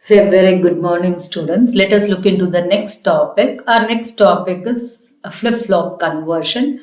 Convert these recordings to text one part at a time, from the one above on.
Hey, very good morning, students. Let us look into the next topic. Our next topic is a flip-flop conversion.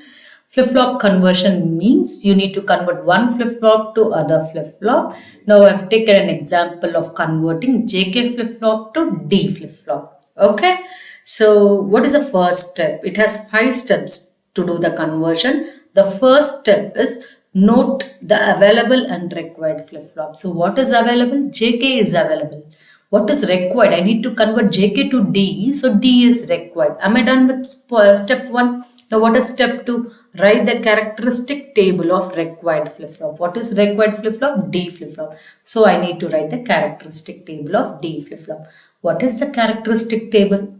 Flip-flop conversion means you need to convert one flip-flop to other flip-flop. Now, I've taken an example of converting JK flip-flop to D flip-flop. Okay. So, what is the first step? It has 5 steps to do the conversion. The first step is note the available and required flip-flop. So, what is available? JK is available. What is required? I need to convert JK to D, so D is required. Am I done with step 1? Now what is step 2? Write the characteristic table of required flip-flop. What is required flip-flop? D flip-flop. So I need to write the characteristic table of D flip-flop. What is the characteristic table?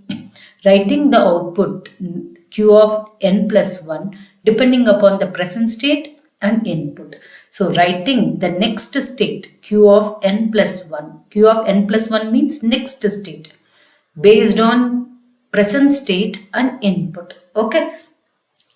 Writing the output Q of n plus 1 depending upon the present state and input. So writing the next state Q of n plus 1. Q of n plus 1 means next state based on present state and input. Okay.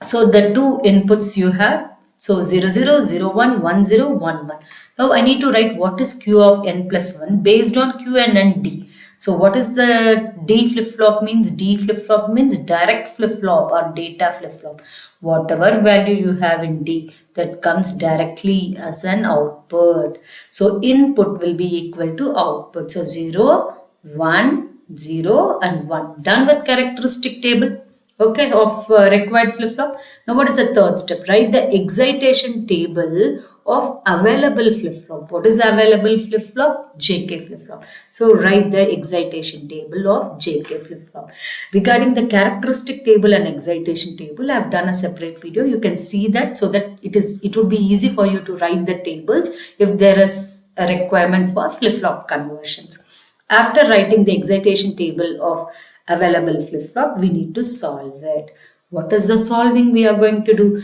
So the two inputs you have. So 0, 0, 0, 1, 1, 0, 1, 1. Now I need to write what is Q of n plus 1 based on Qn and D. So what is the D flip-flop means? D flip-flop means direct flip-flop or data flip-flop. Whatever value you have in D, that comes directly as an output. So input will be equal to output. So 0, 1, 0 and 1. Done with characteristic table. Okay, of required flip-flop. Now what is the third step? Write the excitation table of available flip-flop. What is available flip-flop? JK flip-flop. So write the excitation table of JK flip-flop. Regarding the characteristic table and excitation table, I have done a separate video. You can see that so that it would be easy for you to write the tables if there is a requirement for flip-flop conversions. After writing the excitation table of available flip-flop, we need to solve it. What is the solving we are going to do?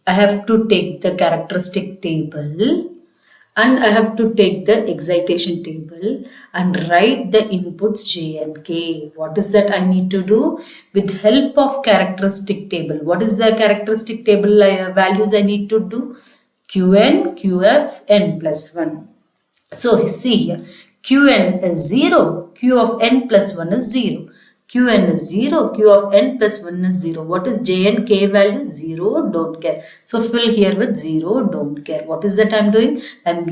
I have to take the characteristic table and I have to take the excitation table and write the inputs J and K. What is that I need to do? With help of characteristic table. What is the characteristic table values I need to do? Qn, Qf, n plus 1. So see here, Qn is 0, Q of n plus 1 is 0. Qn is 0, Q of n plus 1 is 0. What is J and K value? 0, don't care. So fill here with 0, don't care. What is that I'm doing? I'm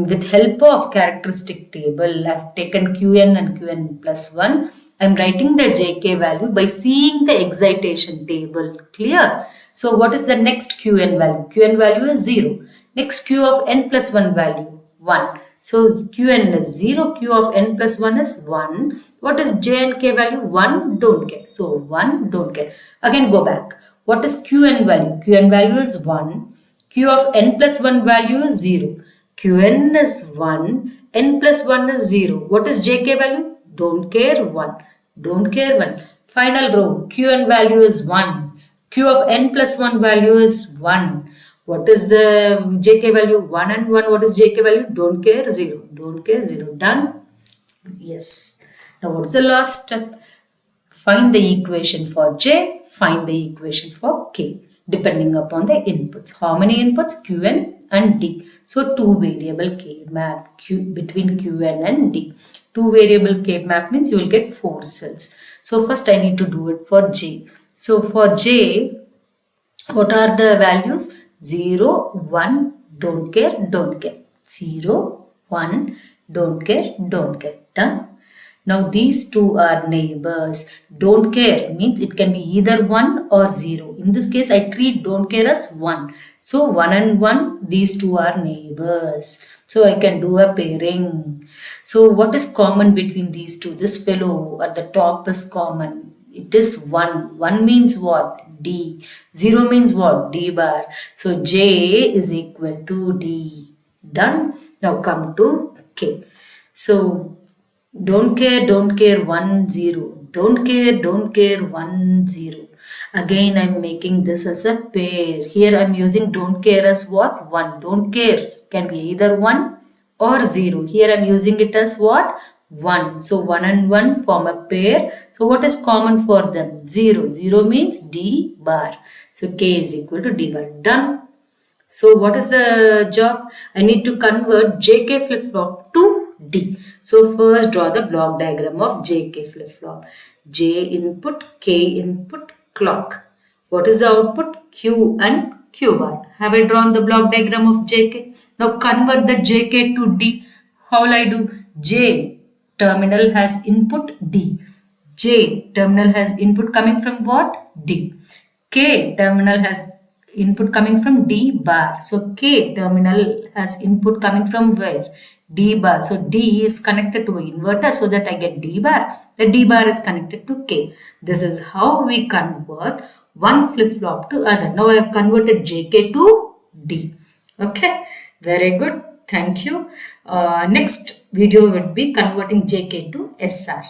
with help of characteristic table. I've taken Qn and Qn plus 1. I'm writing the JK value by seeing the excitation table. Clear? So what is the next Qn value? Qn value is 0. Next Q of n plus 1 value, 1. So Qn is 0, Q of n plus 1 is 1. What is J and K value? 1, don't care. So 1, don't care. Again go back. What is Qn value? Qn value is 1. Q of n plus 1 value is 0. Qn is 1. N plus 1 is 0. What is Jk value? Don't care, 1. Don't care, 1. Final row. Qn value is 1. Q of n plus 1 value is 1. What is the JK value? 1 and 1. What is JK value? Don't care, 0. Don't care, 0. Done? Yes. Now what is the last step? Find the equation for J. Find the equation for K. Depending upon the inputs. How many inputs? Qn and D. So 2 variable K map between Qn and D. 2 variable K map means you will get 4 cells. So first I need to do it for J. So for J, what are the values? 0, 1, don't care, don't care. 0, 1, don't care, don't care. Done? Now these two are neighbors. Don't care means it can be either 1 or 0. In this case, I treat don't care as 1. So 1 and 1, these two are neighbors. So I can do a pairing. So what is common between these two? This fellow at the top is common. It is 1. 1 means what? D. 0 means what? D bar. So J is equal to D. Done? Now come to K. So don't care, 1, 0. Don't care, 1, 0. Again, I'm making this as a pair. Here I'm using don't care as what? 1. Don't care can be either 1 or 0. Here I'm using it as what? 1. So 1 and 1 form a pair. So what is common for them? 0. 0 means D bar. So K is equal to D bar. Done. So what is the job? I need to convert JK flip-flop to D. So first draw the block diagram of JK flip-flop. J input, K input, clock. What is the output? Q and Q bar. Have I drawn the block diagram of JK? Now convert the JK to D. How will I do? J terminal has input D. J terminal has input coming from what? D. K terminal has input coming from D bar. So K terminal has input coming from where? D bar. So D is connected to an inverter so that I get D bar. The D bar is connected to K. This is how we convert one flip-flop to other. Now I have converted JK to D. Okay. Very good. Thank you. Next video would be converting JK to SR.